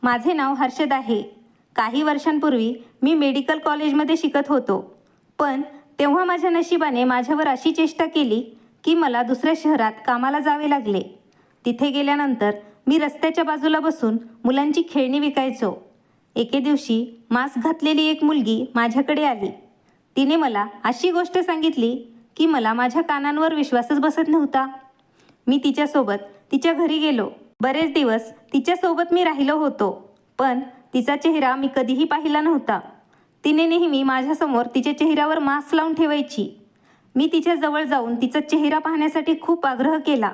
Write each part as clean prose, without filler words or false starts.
माझे नाव हर्षद आहे. काही वर्षांपूर्वी मी मेडिकल कॉलेजमध्ये शिकत होतो. पण तेव्हा माझ्या नशिबाने माझ्यावर अशी चेष्टा केली की मला दुसऱ्या शहरात कामाला जावे लागले. तिथे गेल्यानंतर मी रस्त्याच्या बाजूला बसून मुलांची खेळणी विकायचो. एके दिवशी मास्क घातलेली एक मुलगी माझ्याकडे आली. तिने मला अशी गोष्ट सांगितली की मला माझ्या कानांवर विश्वासच बसत नव्हता. मी तिच्यासोबत तिच्या घरी गेलो. बरेच दिवस तिच्यासोबत मी राहिलो होतो, पण तिचा चेहरा मी कधीही पाहिला नव्हता. तिने नेहमी माझ्यासमोर तिच्या चेहऱ्यावर मास्क लावून ठेवायची. मी तिच्या जवळ जाऊन तिचा चेहरा पाहण्यासाठी खूप आग्रह केला,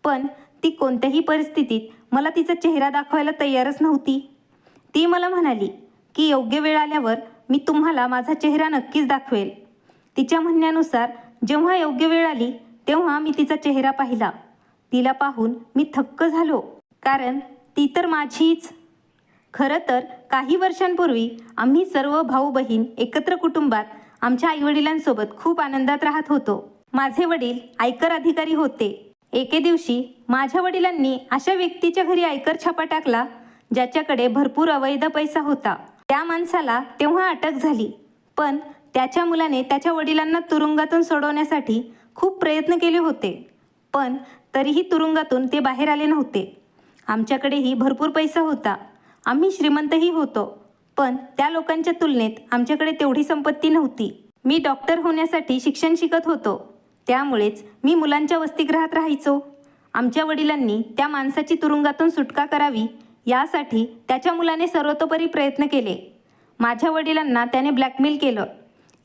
पण ती कोणत्याही परिस्थितीत मला तिचा चेहरा दाखवायला तयारच नव्हती. ती मला म्हणाली की योग्य वेळ आल्यावर मी तुम्हाला माझा चेहरा नक्कीच दाखवेल. तिच्या म्हणण्यानुसार जेव्हा योग्य वेळ आली तेव्हा मी तिचा चेहरा पाहिला. तिला पाहून मी थक्क झालो, कारण ती तर माझीच. खरं तर काही वर्षांपूर्वी आम्ही सर्व भाऊ बहीण एकत्र कुटुंबात आमच्या आईवडिलांसोबत खूप आनंदात राहत होतो. माझे वडील आयकर अधिकारी होते. एके दिवशी माझ्या वडिलांनी अशा व्यक्तीच्या घरी आयकर छापा टाकला ज्याच्याकडे भरपूर अवैध पैसा होता. त्या माणसाला तेव्हा अटक झाली, पण त्याच्या मुलाने त्याच्या वडिलांना तुरुंगातून सोडवण्यासाठी खूप प्रयत्न केले होते, पण तरीही तुरुंगातून ते बाहेर आले नव्हते. आमच्याकडेही भरपूर पैसा होता. आम्ही श्रीमंतही होतो, पण त्या लोकांच्या तुलनेत आमच्याकडे तेवढी संपत्ती नव्हती. मी डॉक्टर होण्यासाठी शिक्षण शिकत होतो, त्यामुळेच मी मुलांच्या वसतिगृहात राहायचो. आमच्या वडिलांनी त्या माणसाची तुरुंगातून सुटका करावी यासाठी त्याच्या मुलाने सर्वतोपरी प्रयत्न केले. माझ्या वडिलांना त्याने ब्लॅकमेल केलं.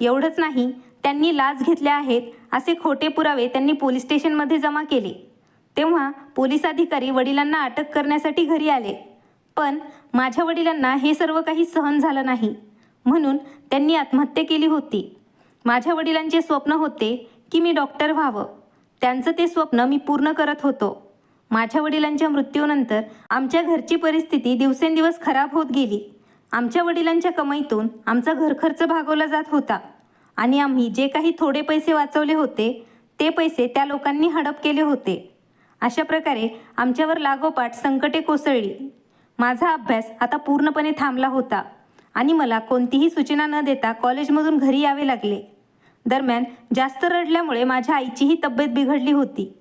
एवढंच नाही, त्यांनी लाच घेतल्या आहेत असे खोटे पुरावे त्यांनी पोलीस स्टेशनमध्ये जमा केले. तेव्हा पोलीस अधिकारी वडिलांना अटक करण्यासाठी घरी आले, पण माझ्या वडिलांना हे सर्व काही सहन झालं नाही, म्हणून त्यांनी आत्महत्या केली होती. माझ्या वडिलांचे स्वप्न होते की मी डॉक्टर व्हावं. त्यांचं ते स्वप्न मी पूर्ण करत होतो. माझ्या वडिलांच्या मृत्यूनंतर आमच्या घरची परिस्थिती दिवसेंदिवस खराब होत गेली. आमच्या वडिलांच्या कमाईतून आमचा घरखर्च भागवला जात होता आणि आम्ही जे काही थोडे पैसे वाचवले होते ते पैसे त्या लोकांनी हडप केले होते. अशा प्रकारे आमच्यावर लागोपाठ संकटे कोसळली. माझा अभ्यास आता पूर्णपणे थांबला होता आणि मला कोणतीही सूचना न देता कॉलेजमधून घरी यावे लागले. दरम्यान जास्त रडल्यामुळे माझ्या आईचीही तब्येत बिघडली होती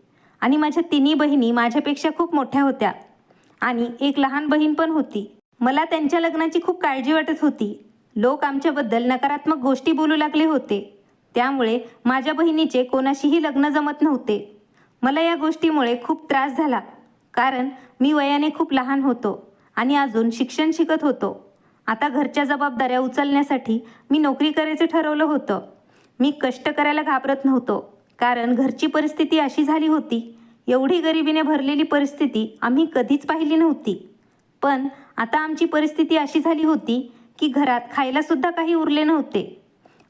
आणि माझ्या तिन्ही बहिणी माझ्यापेक्षा खूप मोठ्या होत्या आणि एक लहान बहीण पण होती. मला त्यांच्या लग्नाची खूप काळजी वाटत होती. लोक आमच्याबद्दल नकारात्मक गोष्टी बोलू लागले होते, त्यामुळे माझ्या बहिणीचे कोणाशीही लग्न जमत नव्हते. मला या गोष्टीमुळे खूप त्रास झाला, कारण मी वयाने खूप लहान होतो आणि अजून शिक्षण शिकत होतो. आता घरच्या जबाबदाऱ्या उचलण्यासाठी मी नोकरी करायचं ठरवलं होतं. मी कष्ट करायला घाबरत नव्हतो, कारण घरची परिस्थिती अशी झाली होती. एवढी गरिबीने भरलेली परिस्थिती आम्ही कधीच पाहिली नव्हती. पण आता आमची परिस्थिती अशी झाली होती की घरात खायलासुद्धा काही उरले नव्हते.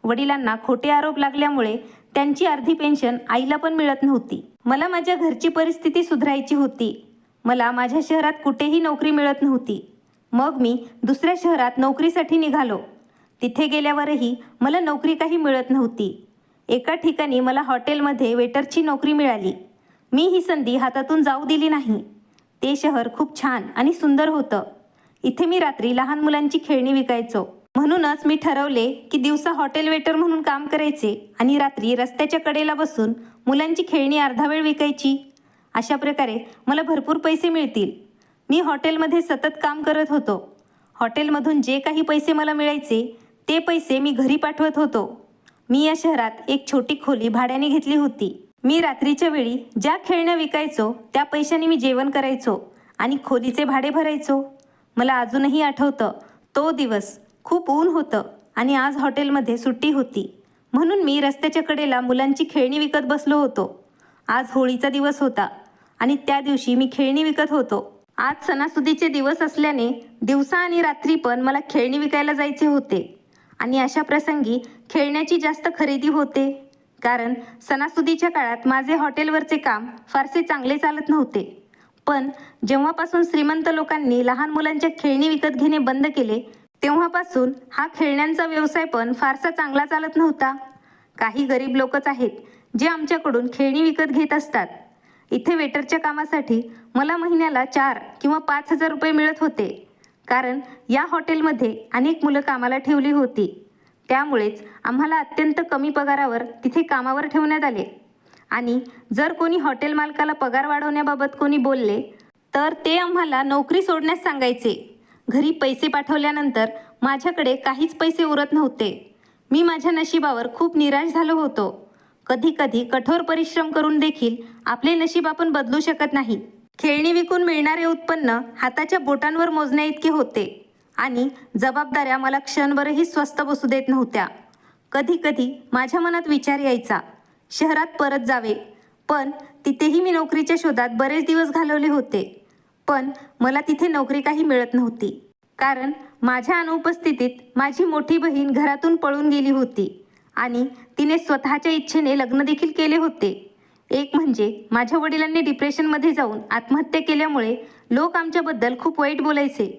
वडिलांना खोटे आरोप लागल्यामुळे त्यांची अर्धी पेन्शन आईला पण मिळत नव्हती. मला माझ्या घरची परिस्थिती सुधारायची होती. मला माझ्या शहरात कुठेही नोकरी मिळत नव्हती. मग मी दुसऱ्या शहरात नोकरीसाठी निघालो. तिथे गेल्यावरही मला नोकरी काही मिळत नव्हती. एका ठिकाणी मला हॉटेलमध्ये वेटरची नोकरी मिळाली. मी ही संधी हातातून जाऊ दिली नाही. ते शहर खूप छान आणि सुंदर होतं. इथे मी रात्री लहान मुलांची खेळणी विकायचो. म्हणूनच मी ठरवले की दिवसा हॉटेल वेटर म्हणून काम करायचे आणि रात्री रस्त्याच्या कडेला बसून मुलांची खेळणी अर्धा वेळ विकायची. अशा प्रकारे मला भरपूर पैसे मिळतील. मी हॉटेलमध्ये सतत काम करत होतो. हॉटेलमधून जे काही पैसे मला मिळायचे ते पैसे मी घरी पाठवत होतो. मी या शहरात एक छोटी खोली भाड्याने घेतली होती. मी रात्रीच्या वेळी ज्या खेळण्या विकायचो त्या पैशाने मी जेवण करायचो आणि खोलीचे भाडे भरायचो. मला अजूनही आठवतं तो दिवस. खूप ऊन होतं आणि आज हॉटेलमध्ये सुट्टी होती, म्हणून मी रस्त्याच्या कडेला मुलांची खेळणी विकत बसलो होतो. आज होळीचा दिवस होता आणि त्या दिवशी मी खेळणी विकत होतो. आज सणासुदीचे दिवस असल्याने दिवसा आणि रात्री पण मला खेळणी विकायला जायचे होते आणि अशा प्रसंगी खेळण्याची जास्त खरेदी होते, कारण सणासुदीच्या काळात माझे हॉटेलवरचे काम फारसे चांगले चालत नव्हते. पण जेव्हापासून श्रीमंत लोकांनी लहान मुलांच्या खेळणी विकत घेणे बंद केले तेव्हापासून हा खेळण्यांचा व्यवसाय पण फारसा चांगला चालत नव्हता. काही गरीब लोकच आहेत जे आमच्याकडून खेळणी विकत घेत असतात. इथे वेटरच्या कामासाठी मला महिन्याला 4 किंवा 5 हजार रुपये मिळत होते. कारण या हॉटेलमध्ये अनेक मुलं कामाला ठेवली होती. त्यामुळेच आम्हाला अत्यंत कमी पगारावर तिथे कामावर ठेवण्यात आले. आणि जर कोणी हॉटेल मालकाला पगार वाढवण्याबाबत कोणी बोलले तर ते आम्हाला नोकरी सोडण्यास सांगायचे. घरी पैसे पाठवल्यानंतर माझ्याकडे काहीच पैसे उरत नव्हते. मी माझ्या नशिबावर खूप निराश झालो होतो. कधी कधी कठोर परिश्रम करून देखील आपले नशीब आपण बदलू शकत नाही. खेळणी विकून मिळणारे उत्पन्न हाताच्या बोटांवर मोजण्याइतके होते आणि जबाबदाऱ्या मला क्षणभरही स्वस्थ बसू देत नव्हत्या. कधी कधी माझ्या मनात विचार यायचा, शहरात परत जावे. पण तिथेही मी नोकरीच्या शोधात बरेच दिवस घालवले होते. पण मला तिथे नोकरी काही मिळत नव्हती. कारण माझ्या अनुपस्थितीत माझी मोठी बहीण घरातून पळून गेली होती आणि तिने स्वतःच्या इच्छेने लग्न देखील केले होते. एक म्हणजे माझ्या वडिलांनी डिप्रेशनमध्ये जाऊन आत्महत्या केल्यामुळे लोक आमच्याबद्दल खूप वाईट बोलायचे.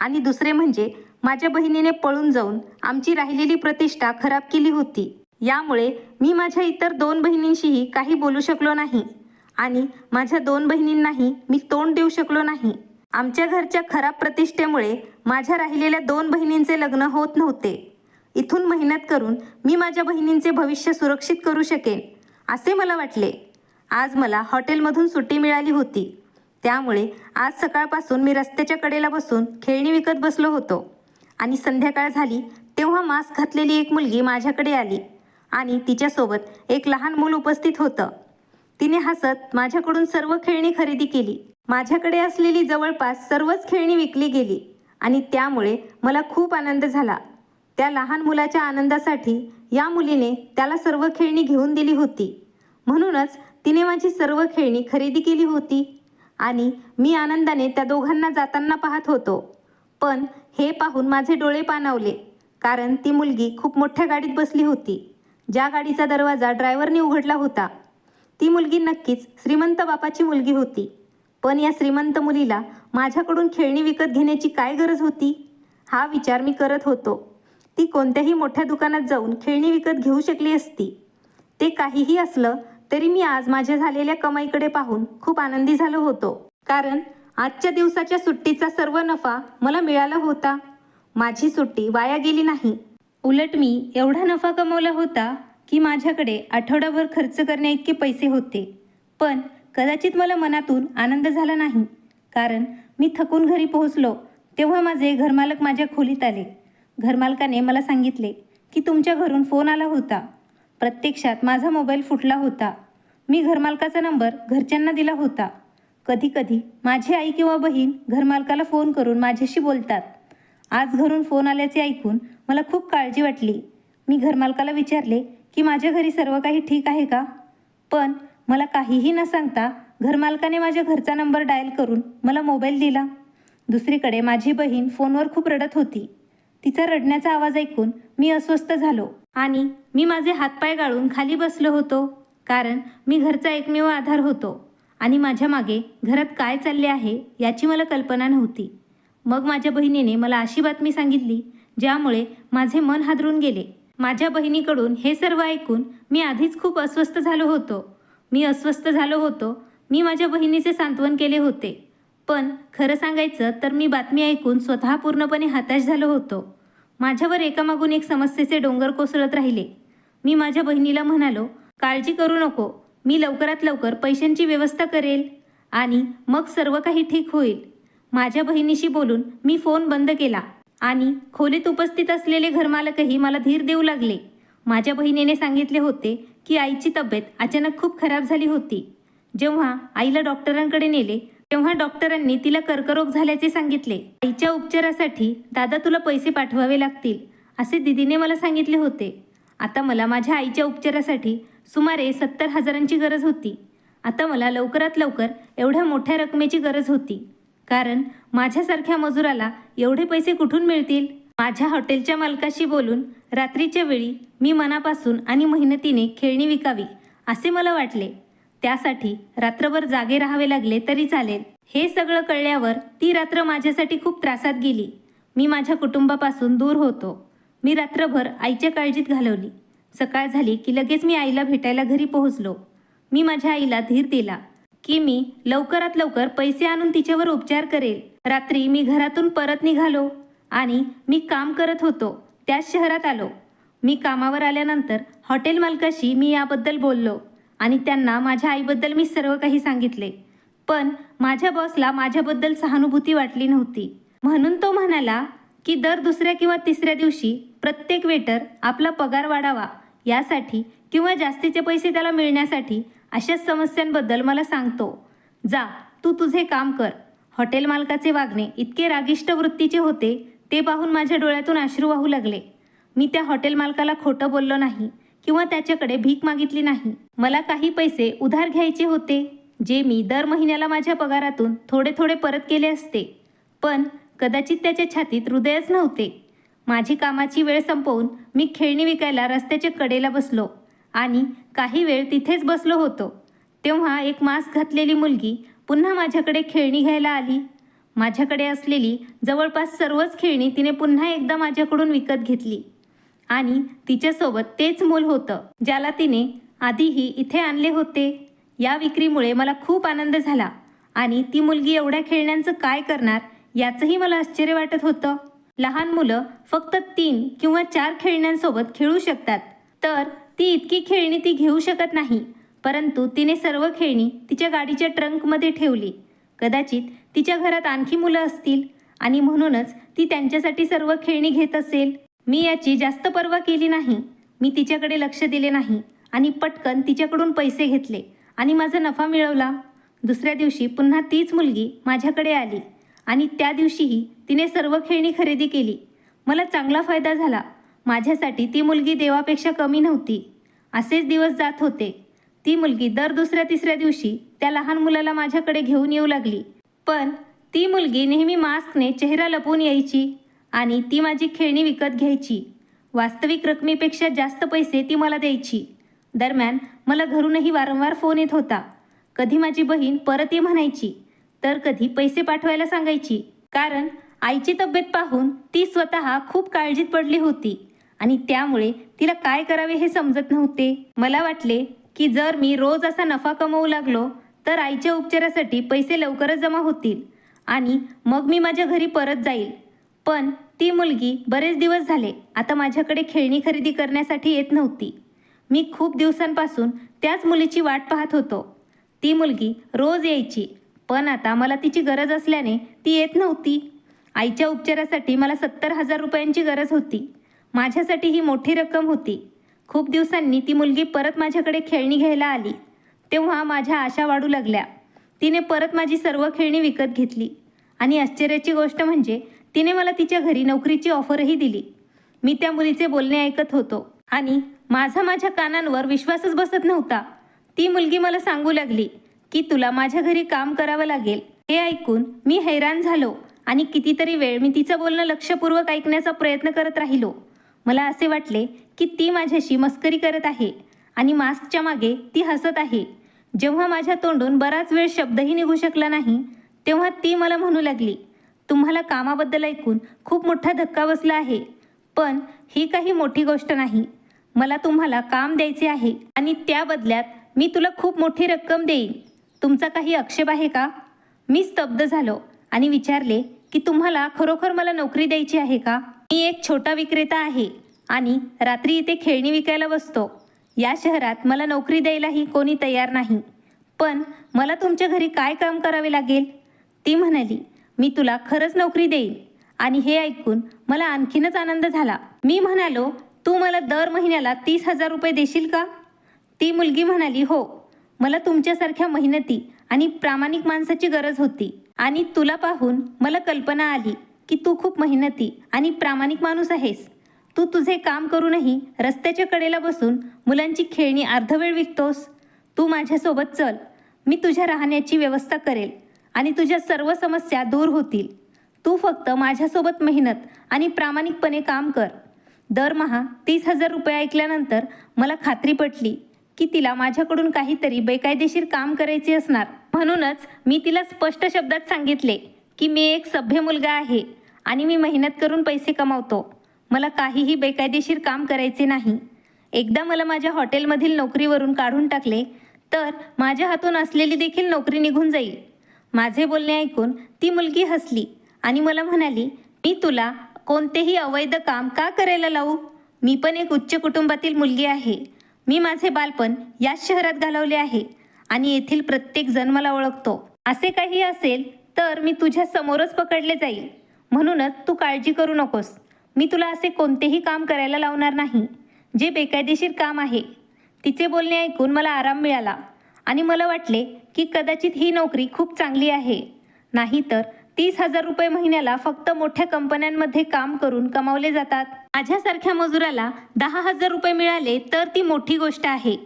आणि दुसरे म्हणजे माझ्या बहिणीने पळून जाऊन आमची राहिलेली प्रतिष्ठा खराब केली होती. यामुळे मी माझ्या इतर 2 बहिणींशीही काही बोलू शकलो नाही आणि माझ्या 2 बहिणींनाही मी तोंड देऊ शकलो नाही. आमच्या घरच्या खराब प्रतिष्ठेमुळे माझ्या राहिलेल्या 2 बहिणींचे लग्न होत नव्हते. इथून मेहनत करून मी माझ्या बहिणींचे भविष्य सुरक्षित करू शकेन असे मला वाटले. आज मला हॉटेलमधून सुट्टी मिळाली होती. त्यामुळे आज सकाळपासून मी रस्त्याच्या कडेला बसून खेळणी विकत बसलो होतो. आणि संध्याकाळ झाली तेव्हा मास्क घातलेली एक मुलगी माझ्याकडे आली आणि तिच्यासोबत एक लहान मूल उपस्थित होतं. तिने हसत माझ्याकडून सर्व खेळणी खरेदी केली. माझ्याकडे असलेली जवळपास सर्वच खेळणी विकली गेली आणि त्यामुळे मला खूप आनंद झाला. त्या लहान मुलाच्या आनंदासाठी या मुलीने त्याला सर्व खेळणी घेऊन दिली होती. म्हणूनच तिने माझी सर्व खेळणी खरेदी केली होती आणि मी आनंदाने त्या दोघांना जाताना पाहत होतो. पण हे पाहून माझे डोळे पाणावले, कारण ती मुलगी खूप मोठ्या गाडीत बसली होती, ज्या गाडीचा दरवाजा ड्रायव्हरने उघडला होता. ती मुलगी नक्कीच श्रीमंत बापाची मुलगी होती. पण या श्रीमंत मुलीला माझ्याकडून खेळणी विकत घेण्याची काय गरज होती, हा विचार मी करत होतो. ती कोणत्याही मोठ्या दुकानात जाऊन खेळणी विकत घेऊ शकली असती. ते काहीही असलं तरी मी आज माझ्या झालेल्या कमाईकडे पाहून खूप आनंदी झालो होतो. कारण आजच्या दिवसाच्या सुट्टीचा सर्व नफा मला मिळाला होता. माझी सुट्टी वाया गेली नाही. उलट मी एवढा नफा कमवला होता की माझ्याकडे आठवडाभर खर्च करण्याइतके पैसे होते. पण कदाचित मला मनातून आनंद झाला नाही, कारण मी थकून घरी पोहोचलो तेव्हा माझे घरमालक माझ्या खोलीत आले. घरमालकाने मला सांगितले की तुमच्या घरून फोन आला होता. प्रत्यक्षात माझा मोबाईल फुटला होता. मी घरमालकाचा नंबर घरच्यांना दिला होता. कधी कधी माझी आई किंवा बहीण घरमालकाला फोन करून माझ्याशी बोलतात. आज घरून फोन आल्याचे ऐकून मला खूप काळजी वाटली. मी घरमालकाला विचारले की माझ्या घरी सर्व काही ठीक आहे का. पण मला काहीही न सांगता घरमालकाने माझ्या घरचा नंबर डायल करून मला मोबाईल दिला. दुसरीकडे माझी बहीण फोनवर खूप रडत होती. तिचा रडण्याचा आवाज ऐकून मी अस्वस्थ झालो आणि मी माझे हातपाय गाळून खाली बसलो होतो, कारण मी घरचा एकमेव आधार होतो आणि माझ्या मागे घरात काय चालले आहे याची मला कल्पना नव्हती. मग माझ्या बहिणीने मला अशी बातमी सांगितली ज्यामुळे माझे मन हादरून गेले. माझ्या बहिणीकडून हे सर्व ऐकून मी आधीच खूप अस्वस्थ झालो होतो. मी माझ्या बहिणीचे सांत्वन केले होते. पण खरं सांगायचं तर मी बातमी ऐकून स्वतः पूर्णपणे हताश झालो होतो. माझ्यावर एकामागून एक समस्येचे डोंगर कोसळत राहिले. मी माझ्या बहिणीला म्हणालो, काळजी करू नको, मी लवकरात लवकर पैशांची व्यवस्था करेल आणि मग सर्व काही ठीक होईल. माझ्या बहिणीशी बोलून मी फोन बंद केला आणि खोलीत उपस्थित असलेले घरमालकही मला धीर देऊ लागले. माझ्या बहिणीने सांगितले होते की आईची तब्येत अचानक खूप खराब झाली होती. जेव्हा आईला डॉक्टरांकडे नेले तेव्हा डॉक्टरांनी तिला कर्करोग झाल्याचे सांगितले. आईच्या उपचारासाठी दादा तुला पैसे पाठवावे लागतील असे दीदीने मला सांगितले होते. आता मला माझ्या आईच्या उपचारासाठी सुमारे 70,000ची गरज होती. आता मला लवकरात लवकर एवढ्या मोठ्या रकमेची गरज होती, कारण माझ्यासारख्या मजुराला एवढे पैसे कुठून मिळतील. माझ्या हॉटेलच्या मालकाशी बोलून रात्रीच्या वेळी मी मनापासून आणि मेहनतीने खेळणी विकावी असे मला वाटले. त्यासाठी रात्रभर जागे राहावे लागले तरी चालेल. हे सगळं कळल्यावर ती रात्र माझ्यासाठी खूप त्रासात गेली. मी माझ्या कुटुंबापासून दूर होतो. मी रात्रभर आईच्या काळजीत घालवली. सकाळ झाली की लगेच मी आईला भेटायला घरी पोहोचलो. मी माझ्या आईला धीर दिला की मी लवकरात लवकर पैसे आणून तिच्यावर उपचार करेल रात्री मी घरातून परत निघालो आणि मी काम करत होतो त्याच शहरात आलो. मी कामावर आल्यानंतर हॉटेल मालकाशी मी याबद्दल बोललो आणि त्यांना माझ्या आईबद्दल मी सर्व काही सांगितले. पण माझ्या बॉसला माझ्याबद्दल सहानुभूती वाटली नव्हती. म्हणून तो म्हणाला की दर दुसऱ्या किंवा तिसऱ्या दिवशी प्रत्येक वेटर आपला पगार वाढावा यासाठी किंवा जास्तीचे पैसे त्याला मिळण्यासाठी अशाच समस्यांबद्दल मला सांगतो. जा, तू तुझे काम कर. हॉटेल मालकाचे वागणे इतके रागिष्ट वृत्तीचे होते ते पाहून माझ्या डोळ्यातून अश्रू वाहू लागले. मी त्या हॉटेल मालकाला खोटं बोललो नाही किंवा त्याच्याकडे भीक मागितली नाही. मला काही पैसे उधार घ्यायचे होते जे मी दर महिन्याला माझ्या पगारातून थोडे थोडे परत केले असते. पण कदाचित त्याच्या छातीत हृदयच नव्हते. माझी कामाची वेळ संपवून मी खेळणी विकायला रस्त्याच्या कडेला बसलो आणि काही वेळ तिथेच बसलो होतो. तेव्हा एक मास्क घातलेली मुलगी पुन्हा माझ्याकडे खेळणी घ्यायला आली. माझ्याकडे असलेली जवळपास सर्वच खेळणी तिने पुन्हा एकदा माझ्याकडून विकत घेतली आणि तिच्यासोबत तेच मूल होतं ज्याला तिने आधीही इथे आणले होते. या विक्रीमुळे मला खूप आनंद झाला आणि ती मुलगी एवढ्या खेळण्यांचं काय करणार याचंही मला आश्चर्य वाटत होतं. लहान मुलं फक्त 3 किंवा 4 खेळण्यांसोबत खेळू शकतात, तर ती इतकी खेळणी ती घेऊ शकत नाही. परंतु तिने सर्व खेळणी तिच्या गाडीच्या ट्रंकमध्ये ठेवली. कदाचित तिच्या घरात आणखी मुलं असतील आणि म्हणूनच ती त्यांच्यासाठी सर्व खेळणी घेत असेल. मी याची जास्त पर्वा केली नाही. मी तिच्याकडे लक्ष दिले नाही आणि पटकन तिच्याकडून पैसे घेतले आणि माझा नफा मिळवला. दुसऱ्या दिवशी पुन्हा तीच मुलगी माझ्याकडे आली आणि त्या दिवशीही तिने सर्व खेळणी खरेदी केली. मला चांगला फायदा झाला. माझ्यासाठी ती मुलगी देवापेक्षा कमी नव्हती. असेच दिवस जात होते. ती मुलगी दर दुसऱ्या तिसऱ्या दिवशी त्या लहान मुलाला माझ्याकडे घेऊन येऊ लागली. पण ती मुलगी नेहमी मास्कने चेहरा लपवून यायची आणि ती माझी खेळणी विकत घ्यायची. वास्तविक रकमेपेक्षा जास्त पैसे ती मला द्यायची. दरम्यान मला घरूनही वारंवार फोन येत होता. कधी माझी बहीण परत ये म्हणायची, तर कधी पैसे पाठवायला सांगायची. कारण आईची तब्येत पाहून ती स्वतः खूप काळजीत पडली होती आणि त्यामुळे तिला काय करावे हे समजत नव्हते. मला वाटले की जर मी रोज असा नफा कमवू लागलो तर आईच्या उपचारासाठी पैसे लवकरच जमा होतील आणि मग मी माझ्या घरी परत जाईल. पण ती मुलगी बरेच दिवस झाले आता माझ्याकडे खेळणी खरेदी करण्यासाठी येत नव्हती. मी खूप दिवसांपासून त्याच मुलीची वाट पाहत होतो. ती मुलगी रोज यायची, पण आता मला तिची गरज असल्याने ती येत नव्हती. आईच्या उपचारासाठी मला 70,000 रुपयांची गरज होती. माझ्यासाठी ही मोठी रक्कम होती. खूप दिवसांनी ती मुलगी परत माझ्याकडे खेळणी घ्यायला आली. तेव्हा माझ्या आशा वाढू लागल्या. तिने परत माझी सर्व खेळणी विकत घेतली आणि आश्चर्याची गोष्ट म्हणजे तिने मला तिच्या घरी नोकरीची ऑफरही दिली. मी त्या मुलीचे बोलणे ऐकत होतो आणि माझ्या कानांवर विश्वासच बसत नव्हता. ती मुलगी मला सांगू लागली की तुला माझ्या घरी काम करावं लागेल. हे ऐकून मी हैराण झालो आणि कितीतरी वेळ मी तिचं बोलणं लक्षपूर्वक ऐकण्याचा प्रयत्न करत राहिलो. मला असे वाटले की ती माझ्याशी मस्करी करत आहे आणि मास्कच्या मागे ती हसत आहे. जेव्हा माझ्या तोंडून बराच वेळ शब्दही निघू शकला नाही तेव्हा ती मला म्हणू लागली, तुम्हाला कामाबद्दल ऐकून खूप मोठा धक्का बसला आहे, पण ही काही मोठी गोष्ट नाही. मला तुम्हाला काम द्यायचे आहे आणि त्या बदल्यात मी तुला खूप मोठी रक्कम देईन. तुमचा काही आक्षेप आहे का? मी स्तब्ध झालो आणि विचारले की तुम्हाला खरोखर मला नोकरी द्यायची आहे का? मी एक छोटा विक्रेता आहे आणि रात्री इथे खेळणी विकायला बसतो. या शहरात मला नोकरी द्यायलाही कोणी तयार नाही. पण मला तुमच्या घरी काय काम करावे लागेल? ती म्हणाली, मी तुला खरंच नोकरी देईन. आणि हे ऐकून मला आणखीनच आनंद झाला. मी म्हणालो, तू मला दर महिन्याला 30,000 रुपये देशील का? ती मुलगी म्हणाली, हो, मला तुमच्यासारख्या मेहनती आणि प्रामाणिक माणसाची गरज होती. आणि तुला पाहून मला कल्पना आली की तू खूप मेहनती आणि प्रामाणिक माणूस आहेस. तू तुझे काम करूनही रस्त्याच्या कडेला बसून मुलांची खेळणी अर्धवेळ विकतोस. तू माझ्यासोबत चल. मी तुझ्या राहण्याची व्यवस्था करेल आणि तुझ्या सर्व समस्या दूर होतील. तू फक्त माझ्यासोबत मेहनत आणि प्रामाणिकपणे काम कर. दरमहा 30,000 रुपये ऐकल्यानंतर मला खात्री पटली की तिला माझ्याकडून काहीतरी बेकायदेशीर काम करायचे असणार. म्हणूनच मी तिला स्पष्ट शब्दात सांगितले की मी एक सभ्य मुलगा आहे आणि मी मेहनत करून पैसे कमावतो. मला काहीही बेकायदेशीर काम करायचे नाही. एकदा मला माझ्या हॉटेलमधील नोकरीवरून काढून टाकले तर माझ्या हातून असलेली देखील नोकरी निघून जाईल. माझे बोलणे ऐकून ती मुलगी हसली आणि मला म्हणाली, मी तुला कोणतेही अवैध काम का करायला लावू? मी पण एक उच्च कुटुंबातील मुलगी आहे. मी माझे बालपण याच शहरात घालवले आहे आणि येथील प्रत्येक जण मला ओळखतो. असे काही असेल तर मी तुझ्या समोरच पकडले जाईल. म्हणूनच तू काळजी करू नकोस. मी तुला असे कोणतेही काम करायला लावणार नाही जे बेकायदेशीर काम आहे. तिचे बोलणे ऐकून मला आराम मिळाला आणि मला वाटले की कदाचित ही नोकरी खूप चांगली आहे. नाहीतर 30,000 रुपये महिन्याला फक्त मोठ्या कंपन्यांमध्ये काम करून कमावले जातात. माझ्यासारख्या मजुराला 10,000 रुपये मिळाले तर ती मोठी गोष्ट आहे.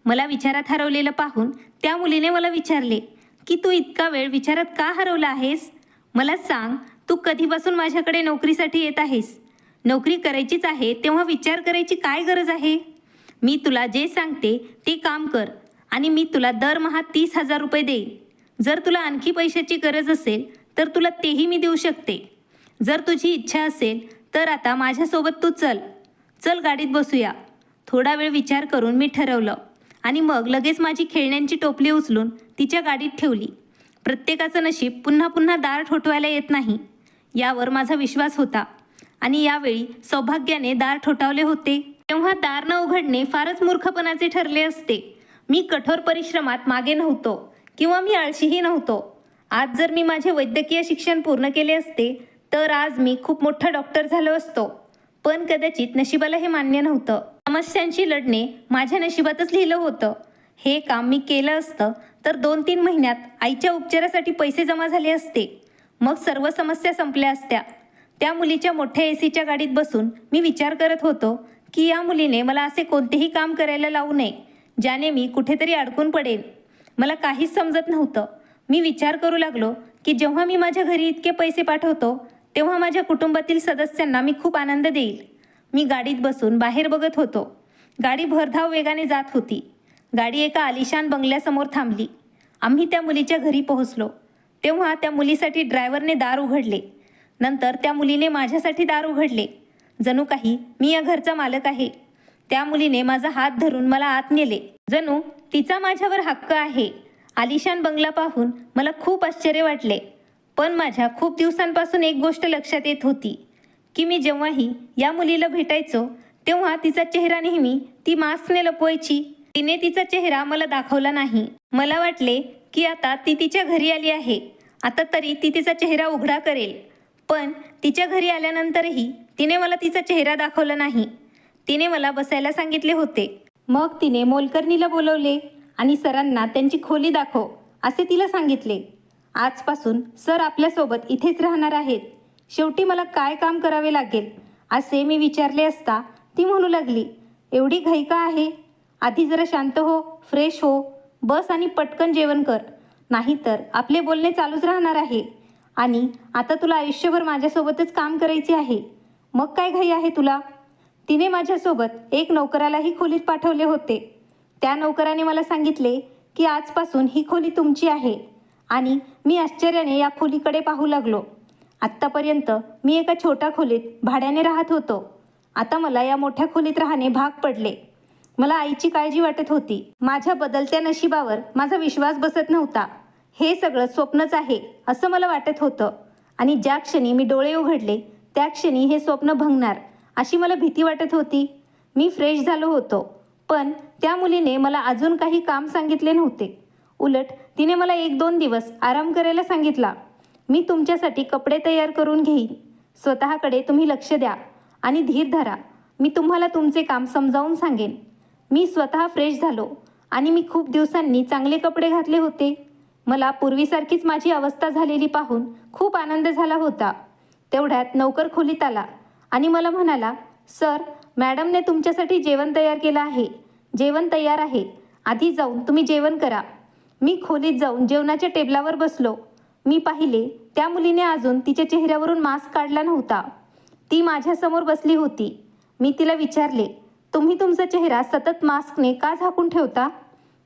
मला विचारात हरवलेलं पाहून त्या मुलीने मला विचारले की तू इतका वेळ विचारात का हरवला आहेस? मला सांग, तू कधीपासून माझ्याकडे नोकरीसाठी येत आहेस? नोकरी करायचीच आहे तेव्हा विचार करायची काय गरज आहे? मी तुला जे सांगते ते काम कर आणि मी तुला दरमहा 30,000 रुपये देईन. जर तुला आणखी पैशाची गरज असेल तर तुला तेही मी देऊ शकते. जर तुझी इच्छा असेल तर आता माझ्यासोबत तू चल गाडीत बसूया. थोडा वेळ विचार करून मी ठरवलं आणि मग लगेच माझी खेळण्यांची टोपली उचलून तिच्या गाडीत ठेवली. प्रत्येकाचं नशीब पुन्हा पुन्हा दार ठोठवायला येत नाही यावर माझा विश्वास होता आणि यावेळी सौभाग्याने दार ठोठावले होते. तेव्हा दार न उघडणे फारच मूर्खपणाचे ठरले असते. मी कठोर परिश्रमात मागे नव्हतो किंवा मी आळशीही नव्हतो. आज जर मी माझे वैद्यकीय शिक्षण पूर्ण केले असते तर आज मी खूप मोठा डॉक्टर झालो असतो. पण कदाचित नशिबाला हे मान्य नव्हतं. समस्यांशी लढणे माझ्या नशिबातच लिहिलं होतं. हे काम मी केलं असतं तर 2-3 महिन्यात आईच्या उपचारासाठी पैसे जमा झाले असते. मग सर्व समस्या संपल्या असत्या. त्या मुलीच्या मोठ्या एसीच्या गाडीत बसून मी विचार करत होतो की या मुलीने मला असे कोणतेही काम करायला लावू नये ज्याने मी कुठेतरी अडकून पडेन. मला काहीच समजत नव्हतं. मी विचार करू लागलो की जेव्हा मी माझ्या घरी इतके पैसे पाठवतो तेव्हा माझ्या कुटुंबातील सदस्यांना मी खूप आनंद देईल. मी गाडीत बसून बाहेर बघत होतो. गाडी भरधाव वेगाने जात होती. गाडी एका आलिशान बंगल्यासमोर थांबली. आम्ही त्या मुलीच्या घरी पोहोचलो. तेव्हा त्या मुलीसाठी ड्रायव्हरने दार उघडले. नंतर त्या मुलीने माझ्यासाठी दार उघडले. जणू काही मी या घरचा मालक आहे. त्या मुलीने माझा हात धरून मला आत नेले. जणू तिचा माझ्यावर हक्क आहे. आलिशान बंगला पाहून मला खूप आश्चर्य वाटले. पण माझ्या खूप दिवसांपासून एक गोष्ट लक्षात येत होती की मी जेव्हाही या मुलीला भेटायचो तेव्हा तिचा चेहरा नेहमी ती मास्कने लपवायची. तिने तिचा चेहरा मला दाखवला नाही. मला वाटले की आता ती तिच्या घरी आली आहे. आता तरी ती तिचा चेहरा उघडा करेल. पण तिच्या घरी आल्यानंतरही तिने मला तिचा चेहरा दाखवला नाही. तिने मला बसायला सांगितले होते. मग तिने मोलकरणीला बोलवले आणि सरांना त्यांची खोली दाखव असे तिला सांगितले. आजपासून सर आपल्यासोबत इथेच राहणार आहेत. शेवटी मला काय काम करावे लागेल असे मी विचारले असता ती म्हणू लागली, एवढी घाई का आहे? आधी जरा शांत हो, फ्रेश हो, बस आणि पटकन जेवण कर. नाहीतर आपले बोलणे चालूच राहणार आहे आणि आता तुला आयुष्यभर माझ्यासोबतच काम करायचे आहे. मग काय घाई आहे तुला? तिने माझ्यासोबत एक नोकरालाही खोलीत पाठवले होते. त्या नोकराने मला सांगितले की आजपासून ही खोली तुमची आहे आणि मी आश्चर्याने या खोलीकडे पाहू लागलो. आत्तापर्यंत मी एका छोट्या खोलीत भाड्याने राहत होतो. आता मला या मोठ्या खोलीत राहणे भाग पडले. मला आईची काळजी वाटत होती. माझ्या बदलत्या नशिबावर माझा विश्वास बसत नव्हता. हे सगळं स्वप्नच आहे असं मला वाटत होतं आणि ज्या क्षणी मी डोळे उघडले त्या क्षणी हे स्वप्न भंगणार अशी मला भीती वाटत होती. मी फ्रेश झालो होतो. पण त्या मुलीने मला अजून काही काम सांगितले नव्हते. उलट तिने मला 1-2 दिवस आराम करायला सांगितला. मी तुमच्यासाठी कपडे तयार करून घेईन. स्वतःकडे तुम्ही लक्ष द्या आणि धीर धरा. मी तुम्हाला तुमचे काम समजावून सांगेन. मी स्वतः फ्रेश झालो आणि मी खूप दिवसांनी चांगले कपडे घातले होते. मला पूर्वीसारखीच माझी अवस्था झालेली पाहून खूप आनंद झाला होता. तेवढ्यात नौकर खोलीत आला आणि मला म्हणाला, सर, मॅडमने तुमच्यासाठी जेवण तयार केलं आहे. जेवण तयार आहे. आधी जाऊन तुम्ही जेवण करा. मी खोलीत जाऊन जेवणाच्या टेबलावर बसलो. मी पाहिले त्या मुलीने अजून तिच्या चेहऱ्यावरून मास्क काढला नव्हता. ती माझ्यासमोर बसली होती. मी तिला विचारले, तुम्ही तुमचा चेहरा सतत मास्कने का झाकून ठेवता?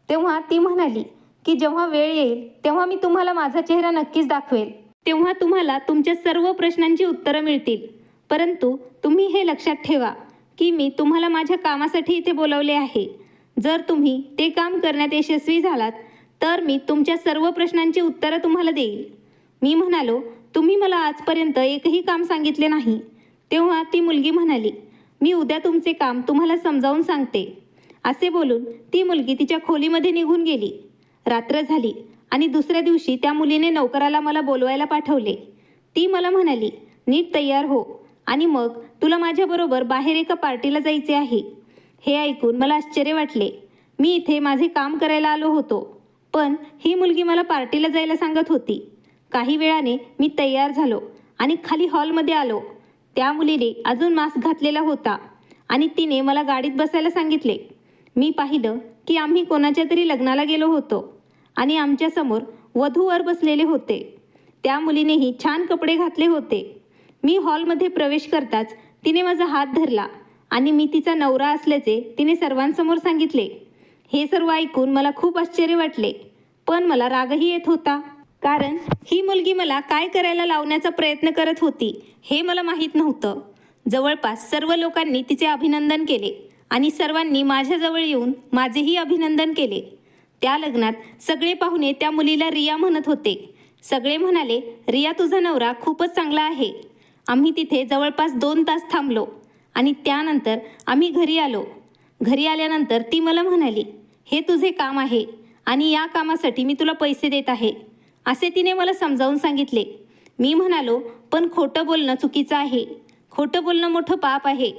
तेव्हा ती म्हणाली की जेव्हा वेळ येईल तेव्हा मी तुम्हाला माझा चेहरा नक्कीच दाखवेल. तेव्हा तुम्हाला तुमच्या सर्व प्रश्नांची उत्तरं मिळतील. परंतु तुम्ही हे लक्षात ठेवा की मी तुम्हाला माझ्या कामासाठी इथे बोलवले आहे. जर तुम्ही ते काम करण्यात यशस्वी झालात तर मी तुमच्या सर्व प्रश्नांची उत्तरं तुम्हाला देईल. मी म्हणालो, तुम्ही मला आजपर्यंत एकही काम सांगितले नाही. तेव्हा ती मुलगी म्हणाली, मी उद्या तुमचे काम तुम्हाला समजावून सांगते. असे बोलून ती मुलगी तिच्या खोलीमध्ये निघून गेली. रात्र झाली आणि दुसऱ्या दिवशी त्या मुलीने नोकराला मला बोलवायला पाठवले. ती मला म्हणाली, नीट तयार हो आणि मग तुला माझ्याबरोबर बाहेर एका पार्टीला जायचे आहे. हे ऐकून मला आश्चर्य वाटले. मी इथे माझे काम करायला आलो होतो, पण ही मुलगी मला पार्टीला जायला सांगत होती. काही वेळाने मी तयार झालो आणि खाली हॉलमध्ये आलो. त्या मुलीने अजून मास्क घातलेला होता आणि तिने मला गाडीत बसायला सांगितले. मी पाहिलं की आम्ही कोणाच्या तरी लग्नाला गेलो होतो आणि आमच्यासमोर वधूवर बसलेले होते. त्या मुलीनेही छान कपडे घातले होते. मी हॉलमध्ये प्रवेश करताच तिने माझा हात धरला आणि मी तिचा नवरा असल्याचे तिने सर्वांसमोर सांगितले. हे सर्व ऐकून मला खूप आश्चर्य वाटले, पण मला रागही येत होता. कारण ही मुलगी मला काय करायला लावण्याचा प्रयत्न करत होती हे मला माहीत नव्हतं. जवळपास सर्व लोकांनी तिचे अभिनंदन केले आणि सर्वांनी माझ्याजवळ येऊन माझेही अभिनंदन केले. त्या लग्नात सगळे पाहुणे त्या मुलीला रिया म्हणत होते. सगळे म्हणाले, रिया तुझा नवरा खूपच चांगला आहे. आम्ही तिथे जवळपास 2 तास थांबलो आणि त्यानंतर आम्ही घरी आलो. घरी आल्यानंतर ती मला म्हणाली, हे तुझे काम आहे आणि या कामासाठी मी तुला पैसे देत आहे, असे तिने मला समजावून सांगितले. मी म्हणालो, पण खोटं बोलणं चुकीचं आहे. खोटं बोलणं मोठं पाप आहे.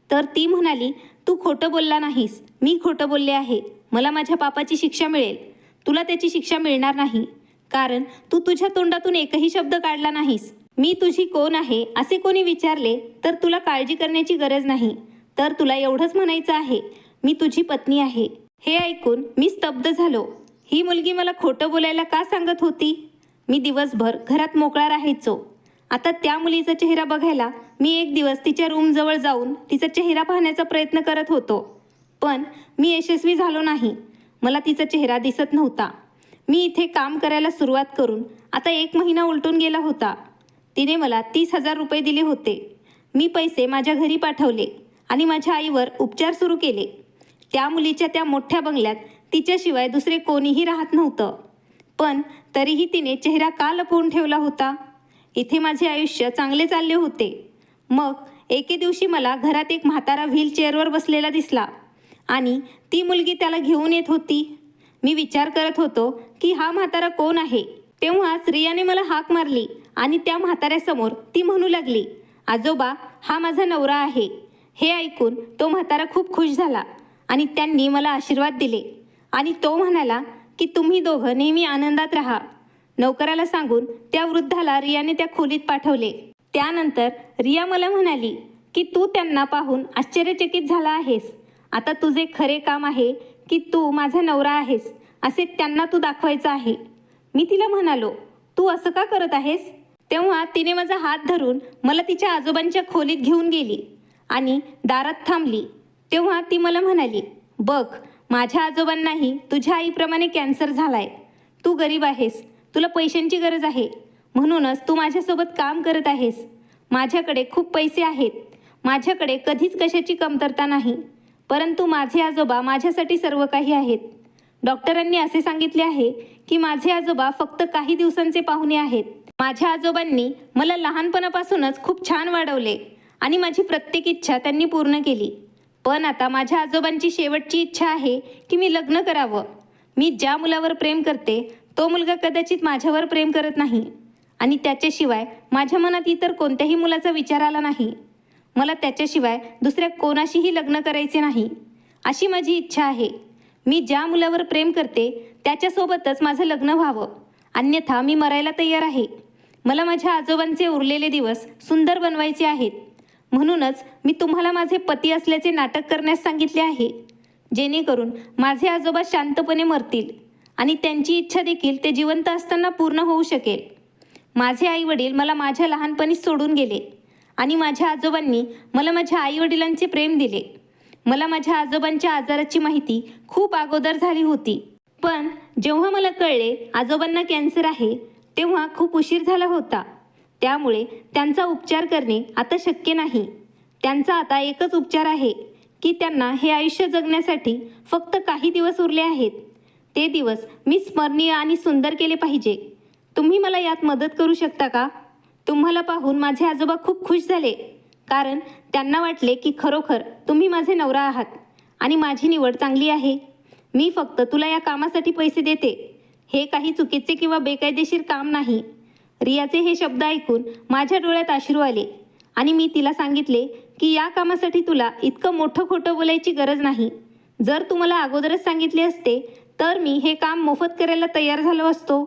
तर ती म्हणाली, तू खोटं बोलला नाहीस, मी खोटं बोलले आहे. मला माझ्या पापाची शिक्षा मिळेल. तुला त्याची शिक्षा मिळणार नाही, कारण तू तुझ्या तोंडातून एकही शब्द काढला नाहीस. मी तुझी कोण आहे असे कोणी विचारले तर तुला काळजी करण्याची गरज नाही. तर तुला एवढंच म्हणायचं आहे, मी तुझी पत्नी आहे. हे ऐकून मी स्तब्ध झालो. ही मुलगी मला खोटं बोलायला का सांगत होती? मी दिवसभर घरात मोकळा राहायचो. आता त्या मुलीचा चेहरा बघायला मी एक दिवस तिच्या रूमजवळ जाऊन तिचा चेहरा पाहण्याचा प्रयत्न करत होतो, पण मी यशस्वी झालो नाही. मला तिचा चेहरा दिसत नव्हता. मी इथे काम करायला सुरुवात करून आता 1 महिना उलटून गेला होता. तिने मला 30,000 रुपये दिले होते. मी पैसे माझ्या घरी पाठवले आणि माझ्या आईवर उपचार सुरू केले. त्या मुलीच्या त्या मोठ्या बंगल्यात तिच्याशिवाय दुसरे कोणीही राहत नव्हतं, पण तरीही तिने चेहरा का लपवून ठेवला होता? इथे माझे आयुष्य चांगले चालले होते. मग एके दिवशी मला घरात एक म्हातारा व्हीलचेअरवर बसलेला दिसला आणि ती मुलगी त्याला घेऊन येत होती. मी विचार करत होतो की हा म्हातारा कोण आहे. तेव्हाच रियाने मला हाक मारली आणि त्या म्हाताऱ्यासमोर ती म्हणू लागली, आजोबा, हा माझा नवरा आहे. हे ऐकून तो म्हातारा खूप खुश झाला आणि त्यांनी मला आशीर्वाद दिले आणि तो म्हणाला की तुम्ही दोघं नेहमी आनंदात राहा. नोकराला सांगून त्या वृद्धाला रियाने त्या खोलीत पाठवले. त्यानंतर रिया मला म्हणाली की तू त्यांना पाहून आश्चर्यचकित झाला आहेस. आता तुझे खरे काम आहे की तू माझा नवरा आहेस असे त्यांना तू दाखवायचं आहे. मी तिला म्हणालो, तू असं का करत आहेस? तेव्हा तिने माझा हात धरून मला तिच्या आजोबांच्या खोलीत घेऊन गेली आणि दारात थांबली. तेव्हा ती मला म्हणाली, बघ, माझ्या आजोबांनाही तुझ्या आईप्रमाणे कॅन्सर झालाय. तू गरीब आहेस, तुला पैशांची गरज आहे, म्हणूनच तू माझ्यासोबत काम करत आहेस. माझ्याकडे खूप पैसे आहेत, माझ्याकडे कधीच कशाची कमतरता नाही, परंतु माझे आजोबा माझ्यासाठी सर्व काही आहेत. डॉक्टरांनी असे सांगितले आहे की माझे आजोबा फक्त काही दिवसांचे पाहुणे आहेत. माझ्या आजोबांनी मला लहानपणापासूनच खूप छान वाढवले आणि माझी प्रत्येक इच्छा त्यांनी पूर्ण केली. पण आता माझ्या आजोबांची शेवटची इच्छा आहे की मी लग्न करावं. मी ज्या मुलावर प्रेम करते तो मुलगा कदाचित माझ्यावर प्रेम करत नाही आणि त्याच्याशिवाय माझ्या मनात इतर कोणत्याही मुलाचा विचार आला नाही. मला त्याच्याशिवाय दुसऱ्या कोणाशीही लग्न करायचे नाही, अशी माझी इच्छा आहे. मी ज्या मुलावर प्रेम करते त्याच्यासोबतच माझं लग्न व्हावं, अन्यथा मी मरायला तयार आहे. मला माझ्या आजोबांचे उरलेले दिवस सुंदर बनवायचे आहेत. म्हणूनच मी तुम्हाला माझे पती असल्याचे नाटक करण्यास सांगितले आहे, जेणेकरून माझे आजोबा शांतपणे मरतील आणि त्यांची इच्छा देखील ते जिवंत असताना पूर्ण होऊ शकेल. माझे आईवडील मला माझ्या लहानपणीच सोडून गेले आणि माझ्या आजोबांनी मला माझ्या आईवडिलांचे प्रेम दिले. मला माझ्या आजोबांच्या आजाराची माहिती खूप अगोदर झाली होती, पण जेव्हा मला कळले आजोबांना कॅन्सर आहे तेव्हा खूप उशीर झाला होता. त्यामुळे त्यांचा उपचार करणे आता शक्य नाही. त्यांचा आता एकच उपचार आहे की त्यांना हे आयुष्य जगण्यासाठी फक्त काही दिवस उरले आहेत. ते दिवस मी स्मरणीय आणि सुंदर केले पाहिजे. तुम्ही मला यात मदत करू शकता का? तुम्हाला पाहून माझे आजोबा खूप खुश झाले, कारण त्यांना वाटले की खरोखर तुम्ही माझे नवरा आहात आणि माझी निवड चांगली आहे. मी फक्त तुला या कामासाठी पैसे देते. हे काही चुकीचे किंवा बेकायदेशीर काम नाही. रियाचे हे शब्द ऐकून माझ्या डोळ्यात अश्रू आले आणि मी तिला सांगितले की या कामासाठी तुला इतकं मोठं खोटं बोलायची गरज नाही. जर तू मला अगोदरच सांगितले असते तर मी हे काम मोफत करायला तयार झालो असतो,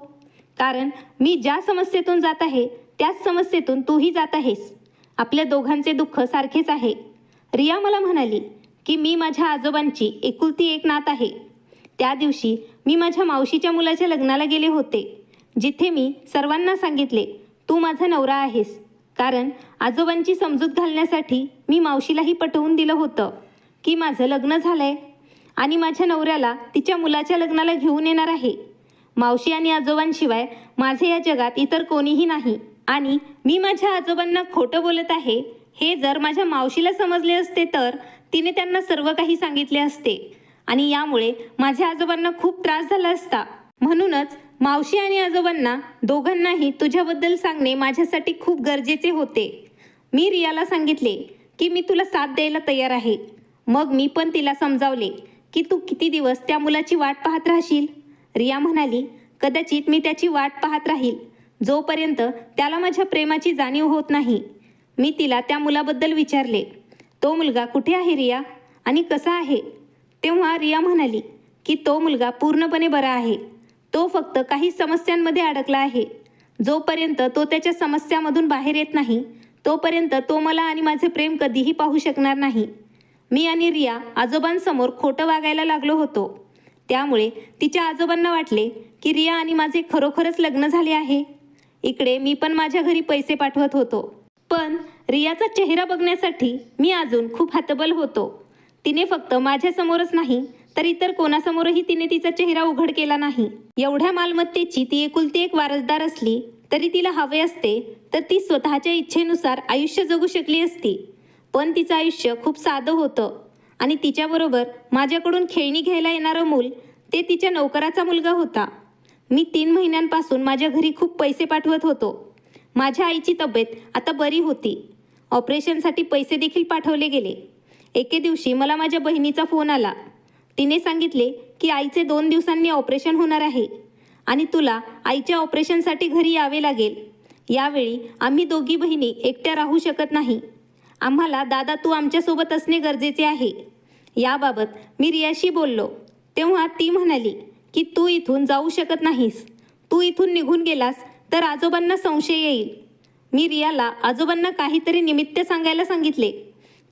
कारण मी ज्या समस्येतून जात आहे त्याच समस्येतून तूही जात आहेस. आपल्या दोघांचे दुःख सारखेच आहे. रिया मला म्हणाली की मी माझ्या आजोबांची एकुलती एक नात आहे. त्या दिवशी मी माझ्या मावशीच्या मुलाच्या लग्नाला गेले होते, जिथे मी सर्वांना सांगितले तू माझा नवरा आहेस, कारण आजोबांची समजूत घालण्यासाठी मी मावशीलाही पटवून दिलं होतं की माझं लग्न झालंय आणि माझ्या नवऱ्याला तिच्या मुलाच्या लग्नाला घेऊन येणार आहे. मावशी आणि आजोबांशिवाय माझे या जगात इतर कोणीही नाही आणि मी माझ्या आजोबांना खोटं बोलत आहे हे जर माझ्या मावशीला समजले असते तर तिने त्यांना सर्व काही सांगितले असते आणि यामुळे माझ्या आजोबांना खूप त्रास झाला असता. म्हणूनच मावशी आणि आजोबांना दोघांनाही तुझ्याबद्दल सांगणे माझ्यासाठी खूप गरजेचे होते. मी रियाला सांगितले की मी तुला साथ द्यायला तयार आहे. मग मी पण तिला समजावले की तू किती दिवस त्या मुलाची वाट पाहत राहशील. रिया म्हणाली, कदाचित मी त्याची वाट पाहत राहील जोपर्यंत त्याला माझ्या प्रेमाची जाणीव होत नाही. मी तिला त्या मुलाबद्दल विचारले, तो मुलगा कुठे आहे रिया आणि कसा आहे? तेव्हा रिया म्हणाली की तो मुलगा पूर्णपणे बरा आहे. तो फक्त काही समस्यांमध्ये अडकला आहे. जोपर्यंत तो त्याच्या समस्यामधून बाहेर येत नाही तोपर्यंत तो मला आणि माझे प्रेम कधीही पाहू शकणार नाही. मी आणि रिया आजोबांसमोर खोटं वागायला लागलो होतो. त्यामुळे तिच्या आजोबांना वाटले की रिया आणि माझे खरोखरच लग्न झाले आहे. इकडे मी पण माझ्या घरी पैसे पाठवत होतो, पण रियाचा चेहरा बघण्यासाठी मी अजून खूप हतबल होतो. तिने फक्त माझ्यासमोरच नाही तर इतर कोणासमोरही तिने तिचा चेहरा उघड केला नाही. एवढ्या मालमत्तेची ती एकुलती एक वारसदार असली तरी तिला हवे असते तर ती स्वतःच्या इच्छेनुसार आयुष्य जगू शकली असती. पण तिचं आयुष्य खूप साधं होतं आणि तिच्याबरोबर माझ्याकडून खेळणी घ्यायला येणारं मूल ते तिच्या नोकराचा मुलगा होता. मी 3 महिन्यांपासून माझ्या घरी खूप पैसे पाठवत होतो. माझ्या आईची तब्येत आता बरी होती. ऑपरेशनसाठी पैसे देखील पाठवले गेले. एके दिवशी मला माझ्या बहिणीचा फोन आला. तिने सांगितले की आईचे 2 दिवसांनी ऑपरेशन होणार आहे आणि तुला आईच्या ऑपरेशनसाठी घरी यावे लागेल. यावेळी आम्ही दोघी बहिणी एकट्या राहू शकत नाही. आम्हाला दादा तू आमच्यासोबत असणे गरजेचे आहे. याबाबत मी रियाशी बोललो. तेव्हा ती म्हणाली की तू इथून जाऊ शकत नाहीस. तू इथून निघून गेलास तर आजोबांना संशय येईल. मी रियाला आजोबांना काहीतरी निमित्त सांगायला सांगितले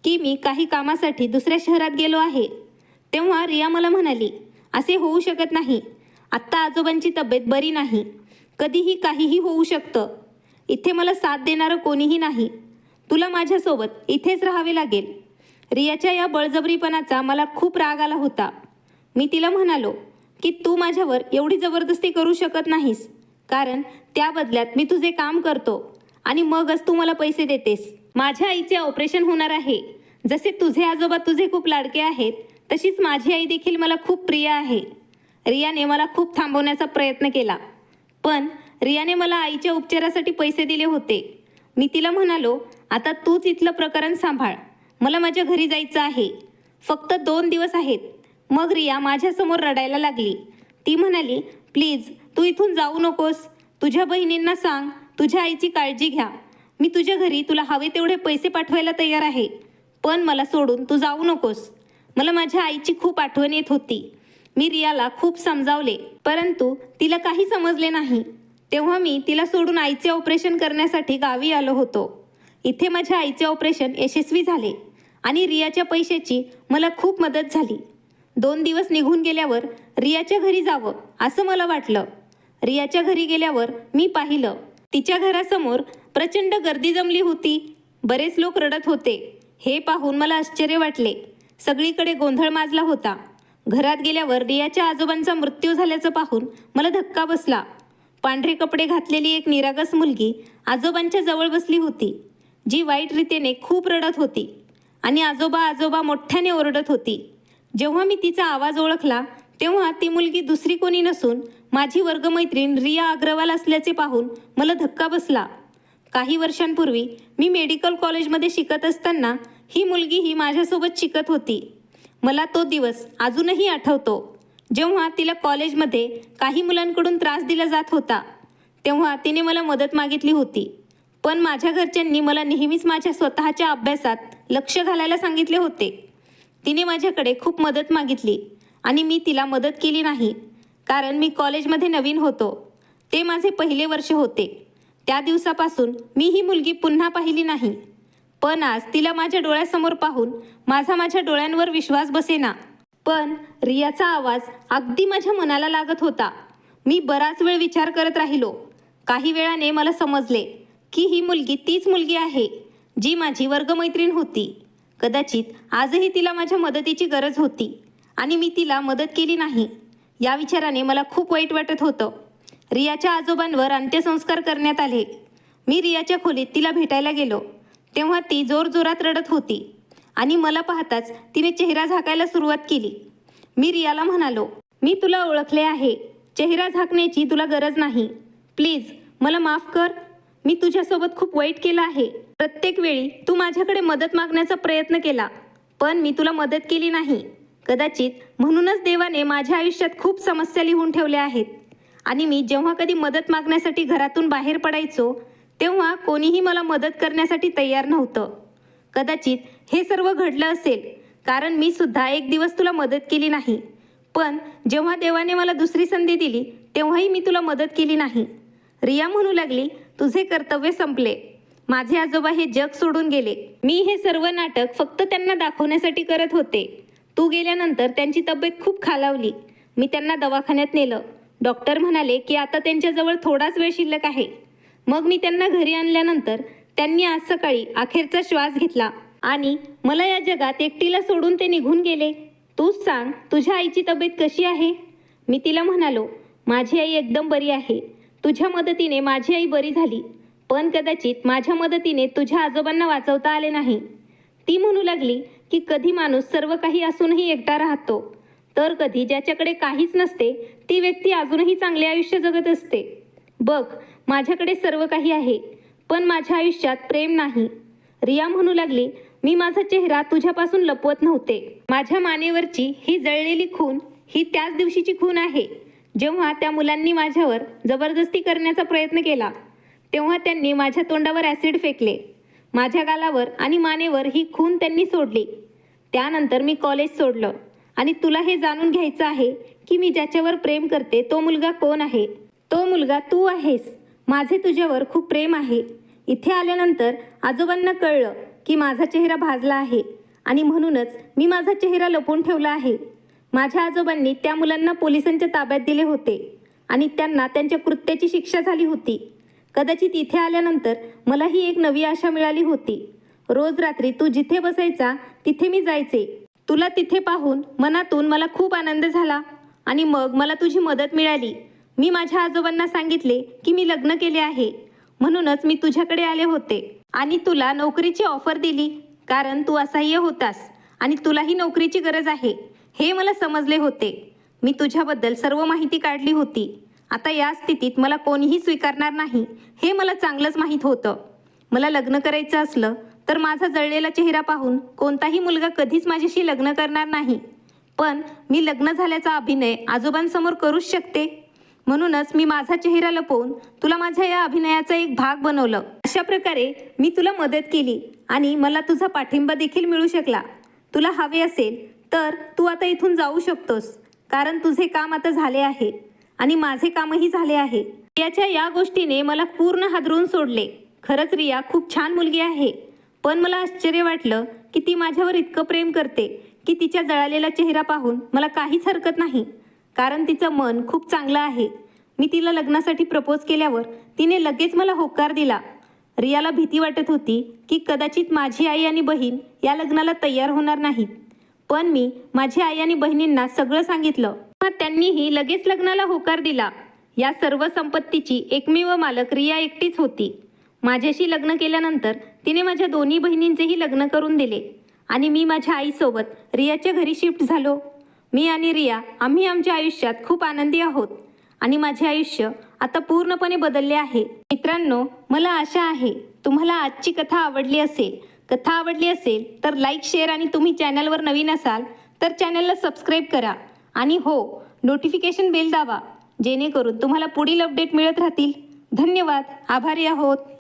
की मी काही कामासाठी दुसऱ्या शहरात गेलो आहे. तेव्हा रिया मला म्हणाली, असे होऊ शकत नाही. आत्ता आजोबांची तब्येत बरी नाही. कधीही काहीही होऊ शकतं. इथे मला साथ देणारं कोणीही नाही. तुला माझ्यासोबत इथेच राहावे लागेल. रियाच्या या बळजबरीपणाचा मला खूप राग आला होता. मी तिला म्हणालो की तू माझ्यावर एवढी जबरदस्ती करू शकत नाहीस, कारण त्या बदल्यात मी तुझे काम करतो आणि मगच तू मला पैसे देतेस. माझ्या आईचे ऑपरेशन होणार आहे. जसे तुझे आजोबा तुझे खूप लाडके आहेत तशीच माझी आई देखील मला खूप प्रिय आहे. रियाने मला खूप थांबवण्याचा प्रयत्न केला, पण रियाने मला आईच्या उपचारासाठी पैसे दिले होते. मी तिला म्हणालो, आता तूच इथलं प्रकरण सांभाळ. मला माझ्या घरी जायचं आहे. फक्त 2 दिवस आहेत. मग रिया माझ्यासमोर रडायला लागली. ती म्हणाली, प्लीज तू इथून जाऊ नकोस. तुझ्या बहिणींना सांग तुझ्या आईची काळजी घ्या. मी तुझ्या घरी तुला हवे तेवढे पैसे पाठवायला तयार आहे, पण मला सोडून तू जाऊ नकोस. मला माझ्या आईची खूप आठवण येत होती. मी रियाला खूप समजावले, परंतु तिला काही समजले नाही. तेव्हा मी तिला सोडून आईचे ऑपरेशन करण्यासाठी गावी आलो होतो. इथे माझ्या आईचे ऑपरेशन यशस्वी झाले आणि रियाच्या पैशाची मला खूप मदत झाली. 2 दिवस निघून गेल्यावर रियाच्या घरी जावं असं मला वाटलं. रियाच्या घरी गेल्यावर मी पाहिलं, तिच्या घरासमोर प्रचंड गर्दी जमली होती. बरेच लोक रडत होते. हे पाहून मला आश्चर्य वाटले. सगळीकडे गोंधळ माजला होता. घरात गेल्यावर रियाच्या आजोबांचा मृत्यू झाल्याचं पाहून मला धक्का बसला. पांढरे कपडे घातलेली एक निरागस मुलगी आजोबांच्या जवळ बसली होती, जी वाईट रीतीने खूप रडत होती आणि आजोबा आजोबा मोठ्याने ओरडत होती. जेव्हा मी तिचा आवाज ओळखला तेव्हा ती मुलगी दुसरी कोणी नसून माझी वर्गमैत्रीण रिया अग्रवाल असल्याचे पाहून मला धक्का बसला. काही वर्षांपूर्वी मी मेडिकल कॉलेजमध्ये शिकत असताना ही मुलगीही माझ्यासोबत शिकत होती. मला तो दिवस अजूनही आठवतो, जेव्हा तिला कॉलेजमध्ये काही मुलांकडून त्रास दिला जात होता. तेव्हा तिने मला मदत मागितली होती, पण माझ्या घरच्यांनी मला नेहमीच माझ्या स्वतःच्या अभ्यासात लक्ष घालायला सांगितले होते. तिने माझ्याकडे खूप मदत मागितली आणि मी तिला मदत केली नाही, कारण मी कॉलेजमध्ये नवीन होतो. ते माझे पहिले वर्ष होते. त्या दिवसापासून मी ही मुलगी पुन्हा पाहिली नाही. पण आज तिला माझ्या डोळ्यासमोर पाहून माझ्या डोळ्यांवर विश्वास बसेना. पण रियाचा आवाज अगदी माझ्या मनाला लागत होता. मी बराच वेळ विचार करत राहिलो. काही वेळाने मला समजले की ही मुलगी तीच मुलगी आहे जी माझी वर्गमैत्रीण होती. कदाचित आजही तिला माझ्या मदतीची गरज होती आणि मी तिला मदत केली नाही. या विचाराने मला खूप वाईट वाटत होतं. रियाच्या आजोबांवर अंत्यसंस्कार करण्यात आले. मी रियाच्या खोलीत तिला भेटायला गेलो, तेव्हा ती जोरजोरात रडत होती आणि मला पाहताच तिने चेहरा झाकायला सुरुवात केली. मी रियाला म्हणालो, मी तुला ओळखले आहे, चेहरा झाकण्याची तुला गरज नाही. प्लीज मला माफ कर. मी तुझ्यासोबत खूप वाईट केलं आहे. प्रत्येक वेळी तू माझ्याकडे मदत मागण्याचा प्रयत्न केला, पण मी तुला मदत केली नाही. कदाचित म्हणूनच देवाने माझ्या आयुष्यात खूप समस्या लिहून ठेवल्या आहेत आणि मी जेव्हा कधी मदत मागण्यासाठी घरातून बाहेर पडायचो तेव्हा कोणीही मला मदत करण्यासाठी तयार नव्हतं. कदाचित हे सर्व घडलं असेल कारण मी सुद्धा एक दिवस तुला मदत केली नाही. पण जेव्हा देवाने मला दुसरी संधी दिली तेव्हाही मी तुला मदत केली नाही. रिया म्हणू लागली, तुझे कर्तव्य संपले. माझे आजोबा हे जग सोडून गेले. मी हे सर्व नाटक फक्त त्यांना दाखवण्यासाठी करत होते. तू गेल्यानंतर त्यांची तब्येत खूप खालावली. मी त्यांना दवाखान्यात नेलं. डॉक्टर म्हणाले की आता त्यांच्याजवळ थोडाच वेळ शिल्लक आहे. मग मी त्यांना घरी आणल्यानंतर त्यांनी आज सकाळी अखेरचा श्वास घेतला आणि मला या जगात एकटीला सोडून ते निघून गेले. तूच सांग, तुझ्या आईची तब्येत कशी आहे? मी तिला म्हणालो, माझी आई एकदम बरी आहे. तुझ्या मदतीने माझी आई बरी झाली, पण कदाचित माझ्या मदतीने तुझ्या आजोबांना वाचवता आले नाही. ती म्हणू लागली की कधी माणूस सर्व काही असूनही एकटा राहतो, तर कधी ज्याच्याकडे काहीच नसते ती व्यक्ती अजूनही चांगले आयुष्य जगत असते. बघ, माझ्याकडे सर्व काही आहे, पण माझ्या आयुष्यात प्रेम नाही. रिया म्हणू लागली, मी माझा चेहरा तुझ्यापासून लपवत नव्हते. माझ्या मानेवरची ही जळलेली खून ही त्याच दिवशीची खून आहे जेव्हा त्या मुलांनी माझ्यावर जबरदस्ती करण्याचा प्रयत्न केला. तेव्हा त्यांनी माझ्या तोंडावर ॲसिड फेकले. माझ्या गालावर आणि मानेवर ही खून त्यांनी सोडली. त्यानंतर मी कॉलेज सोडलं आणि तुला हे जाणून घ्यायचं आहे की मी ज्याच्यावर प्रेम करते तो मुलगा कोण आहे. तो मुलगा तू आहेस. माझे तुझ्यावर खूप प्रेम आहे. इथे आल्यानंतर आजोबांना कळलं की माझा चेहरा भाजला आहे आणि म्हणूनच मी माझा चेहरा लपवून ठेवला आहे. माझ्या आजोबांनी त्या मुलांना पोलिसांच्या ताब्यात दिले होते आणि त्यांना त्यांच्या कृत्याची शिक्षा झाली होती. कदाचित इथे आल्यानंतर मलाही एक नवी आशा मिळाली होती. रोज रात्री तू जिथे बसायचा तिथे मी जायचे. तुला तिथे पाहून मनातून मला खूप आनंद झाला आणि मग मला तुझी मदत मिळाली. मी माझ्या आजोबांना सांगितले की मी लग्न केले आहे, म्हणूनच मी तुझ्याकडे आले होते आणि तुला नोकरीची ऑफर दिली कारण तू असहाय्य होतास आणि तुलाही नोकरीची गरज आहे हे मला समजले होते. मी तुझ्याबद्दल सर्व माहिती काढली होती. आता या स्थितीत मला कोणीही स्वीकारणार नाही हे मला चांगलंच माहीत होतं. मला लग्न करायचं असलं तर माझा जळलेला चेहरा पाहून कोणताही मुलगा कधीच माझ्याशी लग्न करणार नाही. पण मी लग्न झाल्याचा अभिनय आजोबांसमोर करूच शकते. म्हणूनच मी माझा चेहरा लपवून तुला माझ्या या अभिनयाचा एक भाग बनवलं. अशा प्रकारे मी तुला मदत केली आणि मला तुझा पाठिंबा देखील मिळू शकला. तुला हवे असेल तर तू आता इथून जाऊ शकतोस कारण तुझे काम आता झाले आहे आणि माझे कामही झाले आहे. रियाच्या या गोष्टीने मला पूर्ण हादरून सोडले. खरंच रिया खूप छान मुलगी आहे, पण मला आश्चर्य वाटलं की ती माझ्यावर इतकं प्रेम करते की तिच्या जळालेला चेहरा पाहून मला काहीच हरकत नाही कारण तिचं मन खूप चांगलं आहे. मी तिला लग्नासाठी प्रपोज केल्यावर तिने लगेच मला होकार दिला. रियाला भीती वाटत होती की कदाचित माझी आई आणि बहीण या लग्नाला तयार होणार नाहीत, पण मी माझी आई आणि बहिणींना सगळं सांगितलं. त्यांनीही लगेच लग्नाला होकार दिला. या सर्व संपत्तीची एकमेव मालक रिया एकटीच होती. माझ्याशी लग्न केल्यानंतर तिने माझ्या दोन्ही बहिणींचेही लग्न करून दिले आणि मी माझ्या आईसोबत रियाच्या घरी शिफ्ट झालो. मी आणि रिया आम्ही आमच्या आयुष्यात खूप आनंदी आहोत आणि माझे आयुष्य आता पूर्णपणे बदलले आहे. मित्रांनो, मला आशा आहे तुम्हाला आजची कथा आवडली असेल. कथा आवडली असेल तर लाईक, शेअर आणि तुम्ही चॅनलवर नवीन असाल तर चॅनलला सबस्क्राईब करा आणि हो, नोटिफिकेशन बेल दाबा जेणेकरून तुम्हाला पुढील अपडेट मिळत राहतील. धन्यवाद. आभारी आहोत.